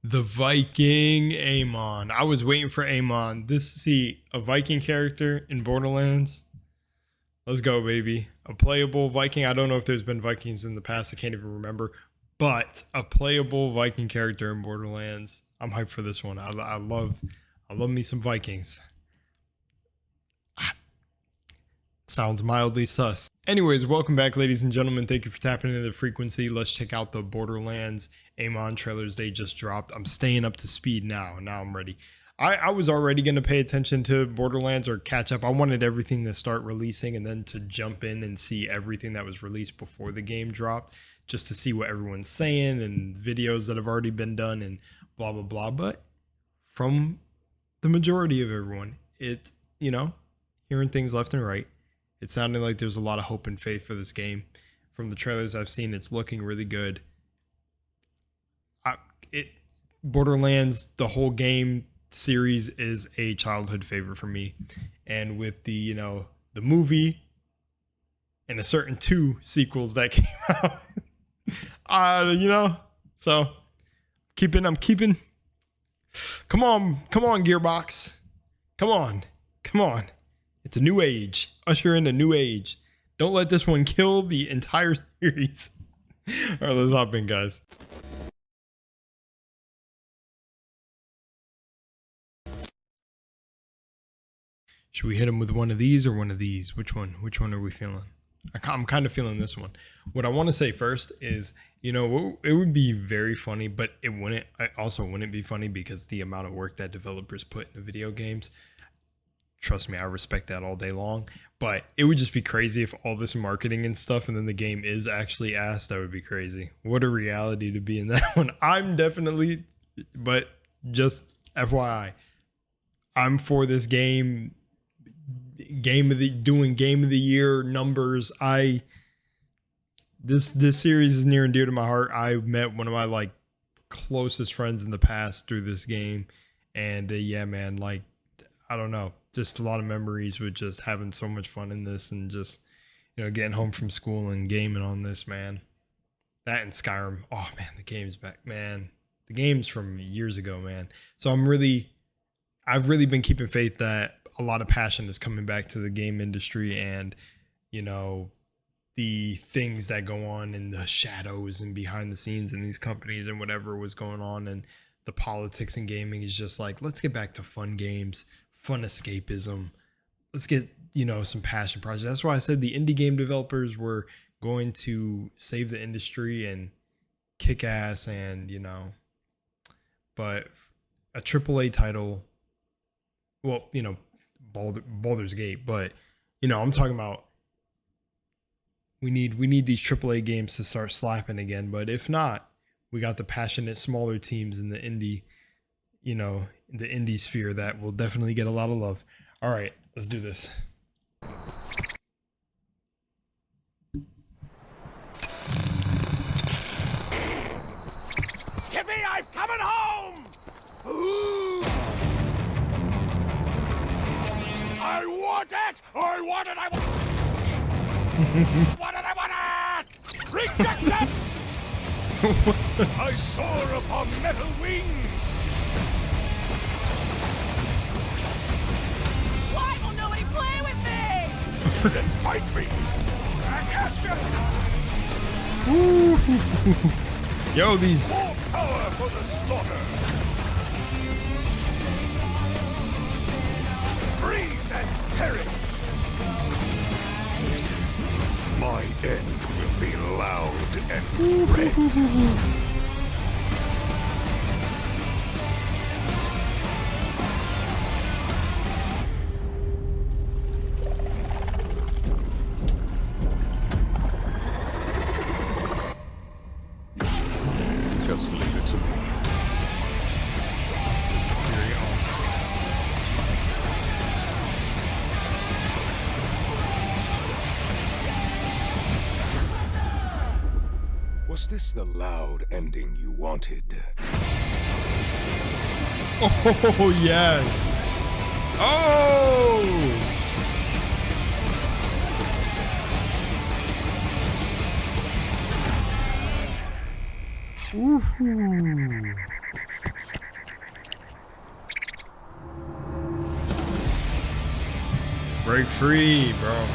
The Viking Amon. I was waiting for Amon. See a Viking character in Borderlands. Let's go, baby. A playable Viking. I don't know if there's been Vikings in the past. I can't even remember. But a playable Viking character in Borderlands. I'm hyped for this one. I love me some Vikings. Sounds mildly sus. Anyways, welcome back, ladies and gentlemen. Thank you for tapping into the frequency. Let's check out the Borderlands Amon trailers they just dropped. I'm staying up to speed now. Now I'm ready. I was already going to pay attention to Borderlands or catch up. I wanted everything to start releasing and then to jump in and see everything that was released before the game dropped, just to see what everyone's saying and videos that have already been done and blah, blah, blah. But from the majority of everyone, hearing things left and right, it sounded like there's a lot of hope and faith for this game. From the trailers I've seen, it's looking really good. Borderlands, the whole game series is a childhood favorite for me. And with the movie and a certain 2 sequels that came out, so I'm keeping. Come on, Gearbox. Come on. It's a new age. Usher in a new age. Don't let this one kill the entire series. All right, let's hop in, guys. Should we hit him with one of these or one of these? Which one are we feeling? I'm kind of feeling this one. What I want to say first is, it would be very funny, but it also wouldn't be funny because the amount of work that developers put into video games. Trust me, I respect that all day long, but it would just be crazy if all this marketing and stuff and then the game is actually ass. That would be crazy. What a reality to be in that one. I'm definitely, but just FYI, I'm for this game doing game of the year numbers. This series is near and dear to my heart. I met one of my closest friends in the past through this game, and yeah, man, I don't know, just a lot of memories with just having so much fun in this and just, getting home from school and gaming on this, man. That and Skyrim. Oh man, the game's back, man. The game's from years ago, man. So I've really been keeping faith that a lot of passion is coming back to the game industry, and, the things that go on in the shadows and behind the scenes in these companies and whatever was going on, and the politics in gaming is just let's get back to fun games, fun escapism. Let's get, some passion projects. That's why I said the indie game developers were going to save the industry and kick ass, and, but a AAA title, well, Baldur's Gate, but, I'm talking about we need these AAA games to start slapping again. But if not, we got the passionate smaller teams in the indie, the indie sphere that will definitely get a lot of love. All right, let's do this. Tippy, I'm coming home! Ooh. I want it! I want it! I want it! I want it! Rejection! I soar upon metal wings! Why will nobody play with me? Then fight me! Yo, these... More power for the slaughter! Freeze and perish! My end will be loud and red. Just leave it to me. This is very awesome. Was this the loud ending you wanted? Oh, yes. Oh! Break free, bro.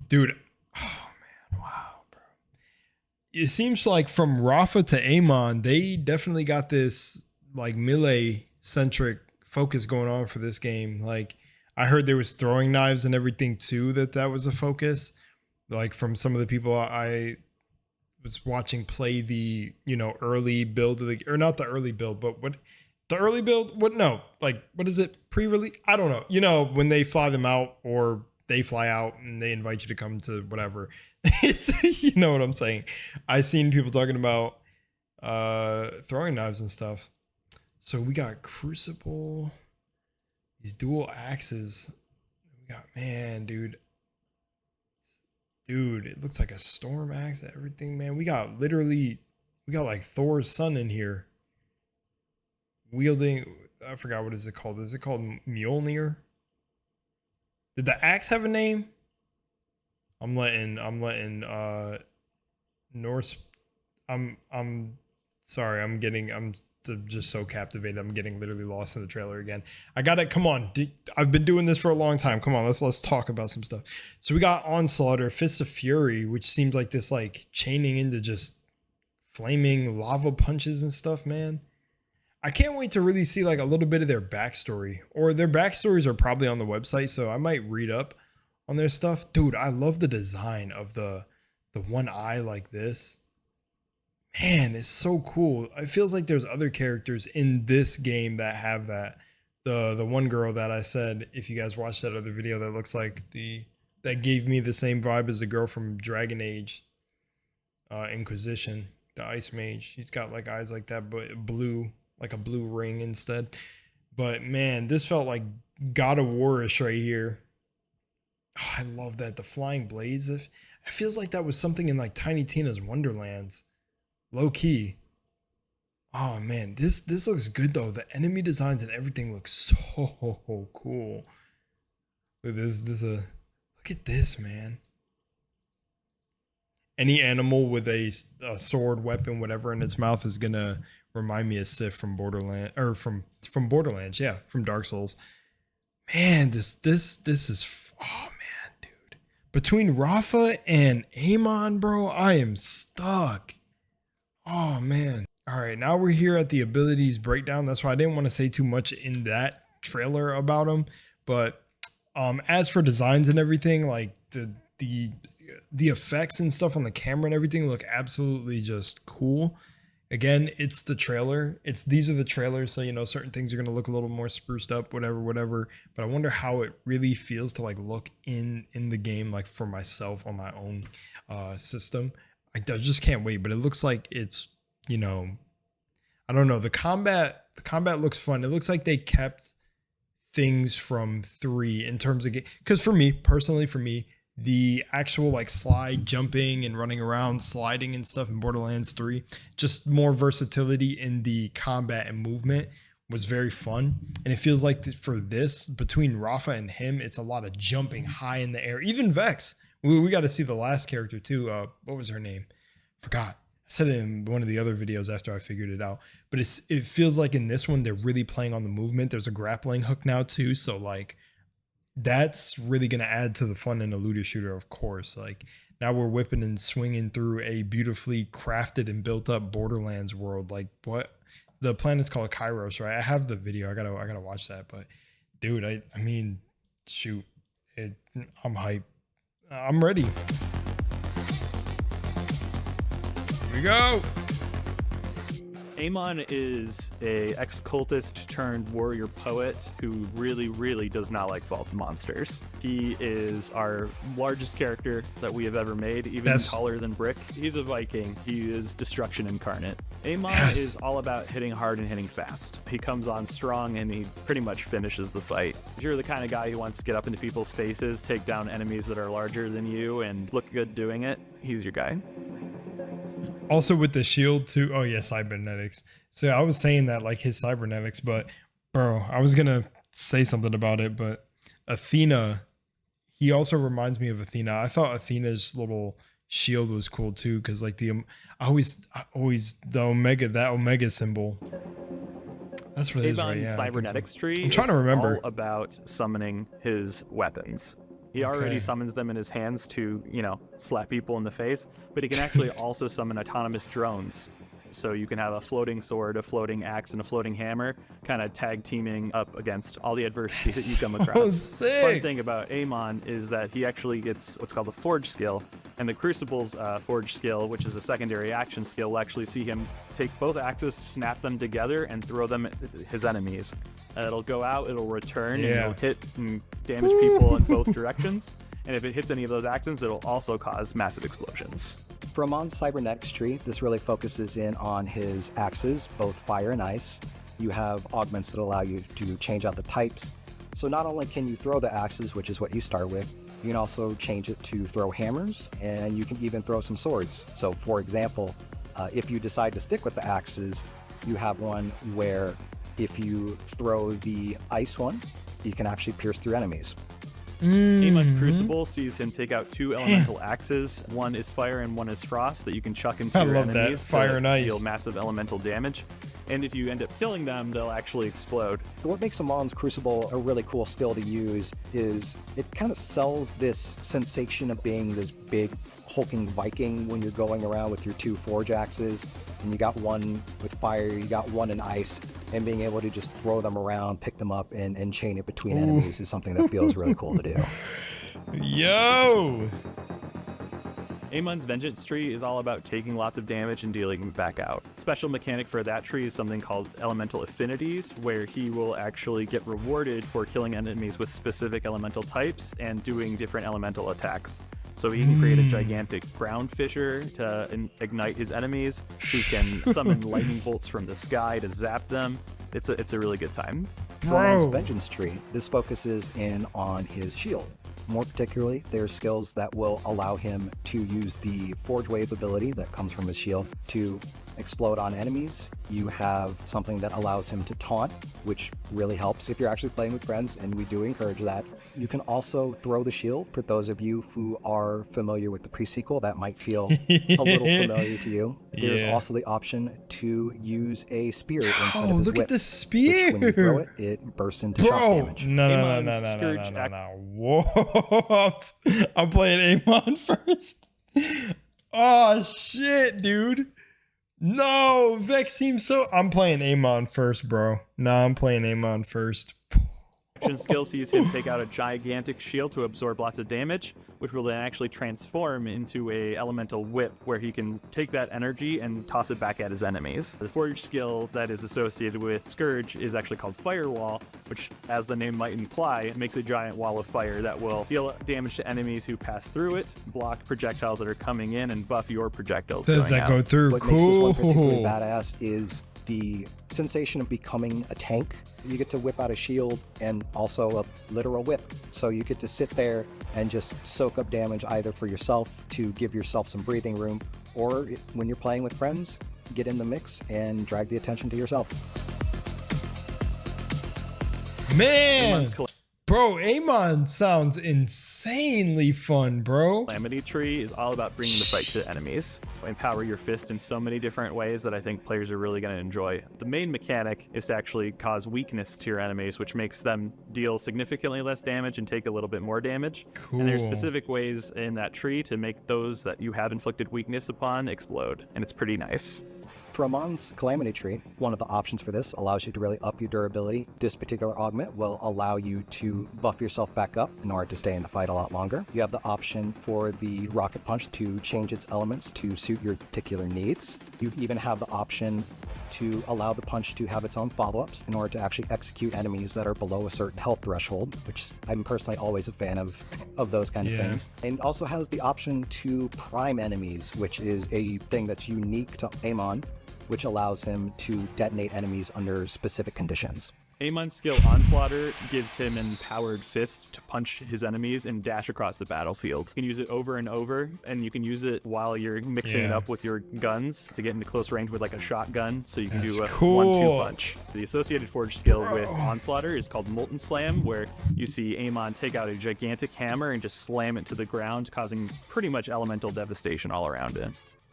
Dude, oh man, wow, bro. It seems like from Rafa to Amon, they definitely got this like melee centric focus going on for this game. Like I heard there was throwing knives and everything too, that was a focus. Like from some of the people I was watching play the, you know, early build of the, or not the early build, but what the early build, what, no, like what is it, pre-release? I don't know. You know, when they fly them out or they fly out and they invite you to come to whatever. You know what I'm saying? I've seen people talking about throwing knives and stuff. So we got Crucible, these dual axes. We got, man, dude, it looks like a storm axe, everything, man. We got like Thor's son in here wielding, I forgot, what is it called? Is it called Mjolnir? Did the axe have a name? I'm letting Norse, I'm sorry, I'm just so captivated. I'm getting literally lost in the trailer again. I got it. Come on. I've been doing this for a long time. Come on, let's talk about some stuff. So we got Onslaughter, Fists of Fury, which seems like this like chaining into just flaming lava punches and stuff, man. I can't wait to really see like a little bit of their backstory, or their backstories are probably on the website, so I might read up on their stuff. Dude, I love the design of the one eye like this. Man, it's so cool. It feels like there's other characters in this game that have that. The one girl that I said, if you guys watched that other video, that looks like that gave me the same vibe as the girl from Dragon Age Inquisition, the Ice Mage. She's got like eyes like that, but blue, like a blue ring instead. But man, this felt like God of War-ish right here. Oh, I love that. The flying blades. It feels like that was something in like Tiny Tina's Wonderlands. Low key. Oh man, this looks good though. The enemy designs and everything looks so cool. Look at this, man. Any animal with a sword, weapon, whatever in its mouth is gonna remind me of Sif from Borderlands, or from Borderlands, yeah, from Dark Souls. Man, this is, oh man, dude. Between Rafa and Amon, bro, I am stuck. Oh man. All right, now we're here at the abilities breakdown. That's why I didn't want to say too much in that trailer about them. But as for designs and everything, like the effects and stuff on the camera and everything look absolutely just cool. Again, it's the trailer. These are the trailers, so you know certain things are gonna look a little more spruced up, whatever. But I wonder how it really feels to like look in the game, like for myself on my own system. I just can't wait, but it looks like it's, you know, I don't know. The combat looks fun. It looks like they kept things from 3 in terms of game. Because for me, personally, the actual like slide jumping and running around, sliding and stuff in Borderlands 3, just more versatility in the combat and movement was very fun. And it feels like for this, between Rafa and him, it's a lot of jumping high in the air. Even Vex. We got to see the last character too. What was her name? Forgot. I said it in one of the other videos after I figured it out. But it feels like in this one, they're really playing on the movement. There's a grappling hook now too. So like, that's really going to add to the fun in a looter shooter, of course. Like now we're whipping and swinging through a beautifully crafted and built up Borderlands world. Like what? The planet's called Kairos, right? I have the video. I gotta watch that. But dude, I mean, shoot, I'm hyped. I'm ready. Here we go. Amon is a ex-cultist turned warrior poet who really does not like vault monsters. He is our largest character that we have ever made, even taller than Brick. He's a Viking. He is destruction incarnate. Amon is all about hitting hard and hitting fast. He comes on strong and he pretty much finishes the fight. If you're the kind of guy who wants to get up into people's faces, take down enemies that are larger than you, and look good doing it, he's your guy. Also with the shield too. Oh yeah, cybernetics. So I was saying that like his cybernetics, but bro, I was gonna say something about it, but Athena, he also reminds me of Athena. I thought Athena's little shield was cool too, because like I always the omega symbol. That's what it is, right? Amon's Yeah, cybernetics tree I'm trying to is remember. all about summoning his weapons. He already summons them in his hands to, you know, slap people in the face, but he can actually also summon autonomous drones. So you can have a floating sword, a floating axe, and a floating hammer, kind of tag teaming up against all the adversity that you come across. Sick. Fun thing about Amon is that he actually gets what's called the Forge skill, and the Crucible's Forge skill, which is a secondary action skill, will actually see him take both axes, snap them together, and throw them at his enemies. It'll go out, it'll return, and it'll hit and damage people in both directions. And if it hits any of those axes, it'll also cause massive explosions. For Amon's cybernetics tree, this really focuses in on his axes, both fire and ice. You have augments that allow you to change out the types. So not only can you throw the axes, which is what you start with, you can also change it to throw hammers, and you can even throw some swords. So for example, if you decide to stick with the axes, you have one where if you throw the ice one, you can actually pierce through enemies. Amon's Crucible sees him take out 2 elemental axes. One is fire and one is frost that you can chuck into your enemies fire and ice. Deal massive elemental damage. And if you end up killing them, they'll actually explode. What makes Amon's Crucible a really cool skill to use is it kind of sells this sensation of being this big hulking Viking when you're going around with your 2 forge axes, and you got one with fire, you got one in ice, and being able to just throw them around, pick them up, and chain it between enemies is something that feels really cool to do. Yo! Amon's Vengeance tree is all about taking lots of damage and dealing it back out. Special mechanic for that tree is something called Elemental Affinities, where he will actually get rewarded for killing enemies with specific elemental types and doing different elemental attacks. So he can create a gigantic ground fissure to ignite his enemies. He can summon lightning bolts from the sky to zap them. It's a really good time. For Amon's Vengeance tree, this focuses in on his shield. More particularly, there are skills that will allow him to use the Forge Wave ability that comes from his shield to explode on enemies. You have something that allows him to taunt, which really helps if you're actually playing with friends, and we do encourage that. You can also throw the shield. For those of you who are familiar with the pre-sequel, that might feel a little familiar to you. There's also the option to use a spear instead of his look whip, at the spear! which when you throw it, it bursts into shock damage. No. Whoa. I'm playing Amon first. Oh, shit, dude. No, Vex seems so... I'm playing Amon first, bro. Nah, I'm playing Amon first. Action skill sees him take out a gigantic shield to absorb lots of damage, which will then actually transform into a elemental whip where he can take that energy and toss it back at his enemies. The Forge skill that is associated with Scourge is actually called Firewall, which, as the name might imply, makes a giant wall of fire that will deal damage to enemies who pass through it, block projectiles that are coming in, and buff your projectiles Does that go through? What makes this one particularly badass is the sensation of becoming a tank. You get to whip out a shield and also a literal whip. So you get to sit there and just soak up damage either for yourself to give yourself some breathing room, or when you're playing with friends, get in the mix and drag the attention to yourself. Man! Bro, Amon sounds insanely fun, bro. Calamity Tree is all about bringing the fight to enemies. Empower your fist in so many different ways that I think players are really going to enjoy. The main mechanic is to actually cause weakness to your enemies, which makes them deal significantly less damage and take a little bit more damage. Cool. And there's specific ways in that tree to make those that you have inflicted weakness upon explode, and it's pretty nice. For Amon's Calamity Tree, one of the options for this allows you to really up your durability. This particular augment will allow you to buff yourself back up in order to stay in the fight a lot longer. You have the option for the Rocket Punch to change its elements to suit your particular needs. You even have the option to allow the punch to have its own follow-ups in order to actually execute enemies that are below a certain health threshold, which I'm personally always a fan of those kind of things. And also has the option to prime enemies, which is a thing that's unique to Amon, which allows him to detonate enemies under specific conditions. Amon's skill Onslaughter gives him an empowered fist to punch his enemies and dash across the battlefield. You can use it over and over, and you can use it while you're mixing it up with your guns to get into close range with like a shotgun, so you can do a 1-2 punch. The associated forge skill with Onslaughter is called Molten Slam, where you see Amon take out a gigantic hammer and just slam it to the ground, causing pretty much elemental devastation all around it.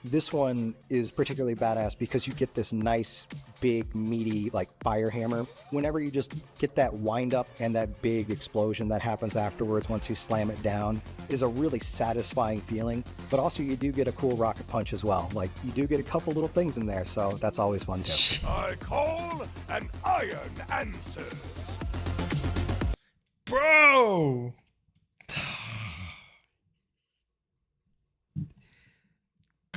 This one is particularly badass because you get this nice, big, meaty, like fire hammer. Whenever you just get that wind up and that big explosion that happens afterwards once you slam it down is a really satisfying feeling. But also you do get a cool rocket punch as well. Like you do get a couple little things in there, so that's always fun too. I call an iron answer. Bro!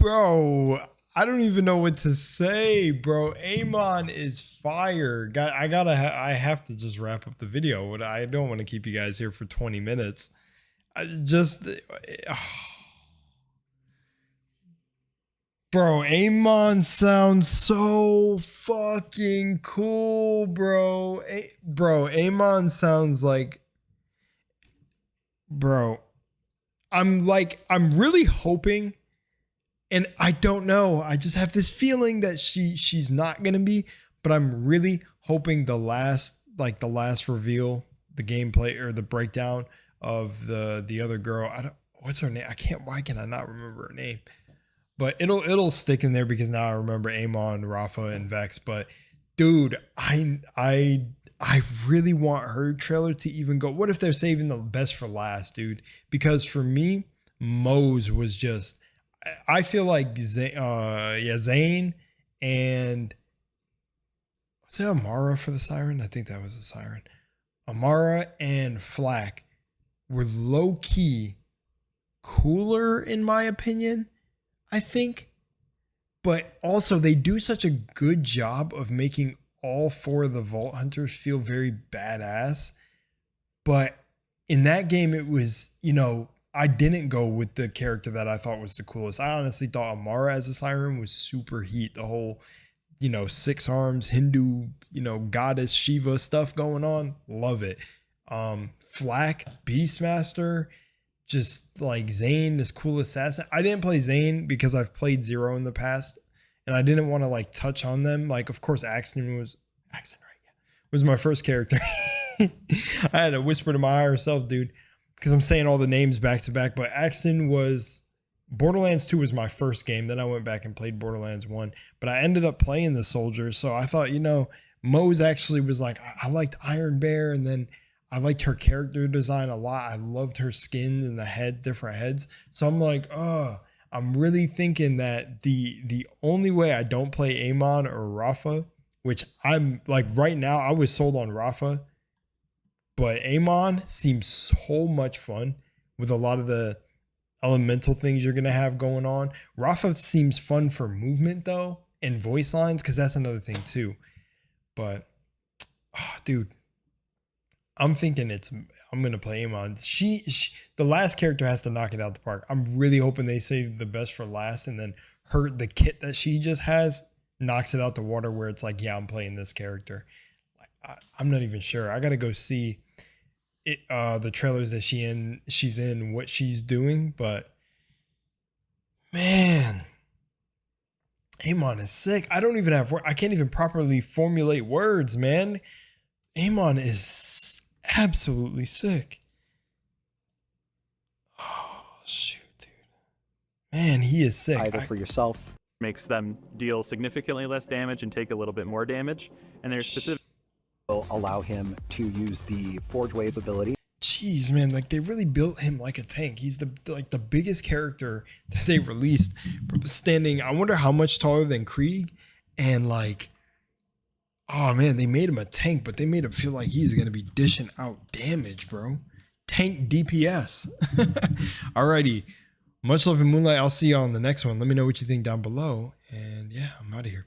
Bro, I don't even know what to say, bro. Amon is fire. I have to just wrap up the video. I don't want to keep you guys here for 20 minutes. Bro, Amon sounds so fucking cool, bro. Bro, Amon sounds like, bro, I'm really hoping. And I don't know. I just have this feeling that she's not gonna be, but I'm really hoping the last reveal, the gameplay or the breakdown of the other girl. What's her name? Why can I not remember her name? But it'll stick in there because now I remember Amon, Rafa, and Vex. But dude, I really want her trailer to even go. What if they're saving the best for last, dude? Because for me, Moe's was just. I feel like Zane and was it Amara for the siren? I think that was the siren. Amara and Flack were low key cooler in my opinion, I think. But also they do such a good job of making all 4 of the Vault Hunters feel very badass. But in that game it was, I didn't go with the character that I thought was the coolest. I honestly thought Amara as a siren was super heat. The whole, 6 arms, Hindu, goddess Shiva stuff going on. Love it. Flack, Beastmaster, just like Zane, this cool assassin. I didn't play Zane because I've played Zero in the past and I didn't want to touch on them. Like, of course, Axton was my first character. I had to whisper to my higher self, dude. Because I'm saying all the names back to back, but Axton was Borderlands 2 was my first game. Then I went back and played Borderlands 1, but I ended up playing the soldier. So I thought, Moe's actually was like, I liked Iron Bear, and then I liked her character design a lot. I loved her skin and the different heads. So I'm like, I'm really thinking that the only way I don't play Amon or Rafa, which I'm like right now, I was sold on Rafa. But Amon seems so much fun with a lot of the elemental things you're going to have going on. Rafa seems fun for movement, though, and voice lines, because that's another thing, too. But, dude, I'm thinking I'm going to play Amon. The last character has to knock it out the park. I'm really hoping they save the best for last, and then the kit that she just has knocks it out the water where it's like, yeah, I'm playing this character. I'm not even sure. I got to go see the trailers that she's in, what she's doing, but man, Amon is sick. I can't even properly formulate words, man. Amon is absolutely sick. Oh shoot, dude. Man, he is sick. Either for yourself. Makes them deal significantly less damage and take a little bit more damage, and there's specific will allow him to use the Forge Wave ability. Jeez, man, they really built him like a tank. He's the biggest character that they released, standing. I wonder how much taller than Krieg, and oh man, they made him a tank, but they made him feel like he's gonna be dishing out damage, bro. Tank DPS. Alrighty, much love in Moonlight. I'll see you on the next one. Let me know what you think down below, and yeah, I'm out of here.